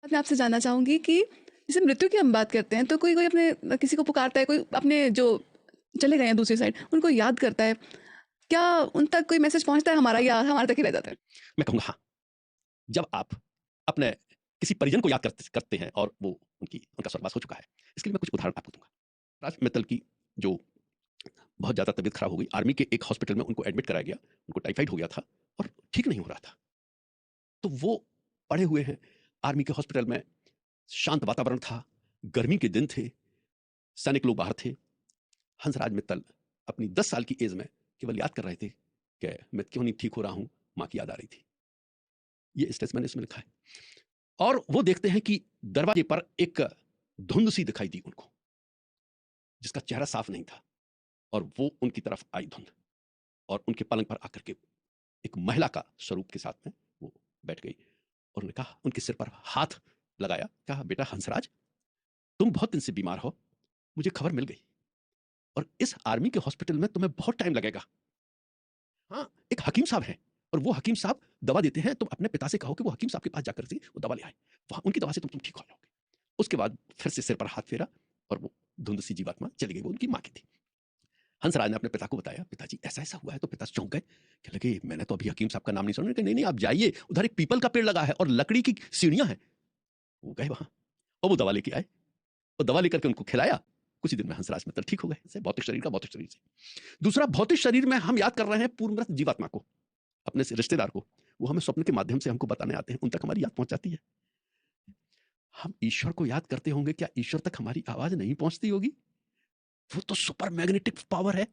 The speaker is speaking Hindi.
मैं आपसे जानना चाहूँगी कि जैसे मृत्यु की हम बात करते हैं तो कोई-कोई अपने किसी को पुकारता है, कोई अपने जो चले गए हैं दूसरी साइड, उनको याद करता है। क्या उन तक कोई मैसेज पहुँचता है हमारा या हमारे तक ही रह जाता है? मैं कहूँगा हाँ, जब आप अपने किसी परिजन को याद करते करते हैं और वो उनका स्वर्गवास हो चुका है। इसके लिए मैं कुछ उदाहरण आपको दूँगा। राज मित्तल की जो बहुत ज़्यादा तबीयत खराब हो गई, आर्मी के एक हॉस्पिटल में उनको एडमिट कराया गया, उनको टाइफाइड हो गया था और ठीक नहीं हो रहा था। तो वो पड़े हुए हैं आर्मी के हॉस्पिटल में, शांत वातावरण था, गर्मी के दिन थे, सैनिक लोग बाहर थे। हंसराज मित्तल अपनी 10 साल की एज में केवल याद कर रहे थे कि मैं क्यों नहीं ठीक हो रहा हूँ, माँ की याद आ रही थी। ये स्टेटस मैंने इसमें लिखा है। और वो देखते हैं कि दरवाजे पर एक धुंध सी दिखाई दी उनको, जिसका चेहरा साफ नहीं था, और वो उनकी तरफ आई धुंध, और उनके पलंग पर आकर के एक महिला का स्वरूप के साथ में वो बैठ गई और उन्होंने कहा, उनके सिर पर हाथ लगाया, कहा, बेटा हंसराज, तुम बहुत दिन से बीमार हो, मुझे खबर मिल गई, और इस आर्मी के हॉस्पिटल में तुम्हें बहुत टाइम लगेगा। हाँ, एक हकीम साहब हैं, और वो हकीम साहब दवा देते हैं, तुम अपने पिता से कहो कि वो हकीम साहब के पास जाकर से वो दवा ले आए, वहां उनकी दवा से तुम ठीक हो जाओगे। उसके बाद फिर से सिर पर हाथ फेरा, और वो धुंध सी जीवात्मा चली गई, वो उनकी माँ की थी। हंसराज ने अपने पिता को बताया, पिताजी ऐसा ऐसा हुआ है, तो पिता चौंक गए, कहने लगे, मैंने तो अभी हकीम साहब का नाम नहीं सुना। नहीं नहीं, आप जाइए, उधर एक पीपल का पेड़ लगा है और लकड़ी की सीढ़ियां हैं। वो गए वहां, और वो दवा लेके आए, और दवा लेकर के उनको खिलाया। कुछ ही दिन में हंसराज मित्तल ठीक हो गए, से भौतिक शरीर का भौतिक शरीर से। दूसरा, भौतिक शरीर में हम याद कर रहे हैं पूर्वमृत जीवात्मा को, अपने से रिश्तेदार को, वो हमें स्वप्न के माध्यम से हमको बताने आते हैं, उन तक हमारी याद पहुंच जाती है। हम ईश्वर को याद करते होंगे, क्या ईश्वर तक हमारी आवाज नहीं पहुंचती होगी? वो तो सुपर मैग्नेटिक पावर है।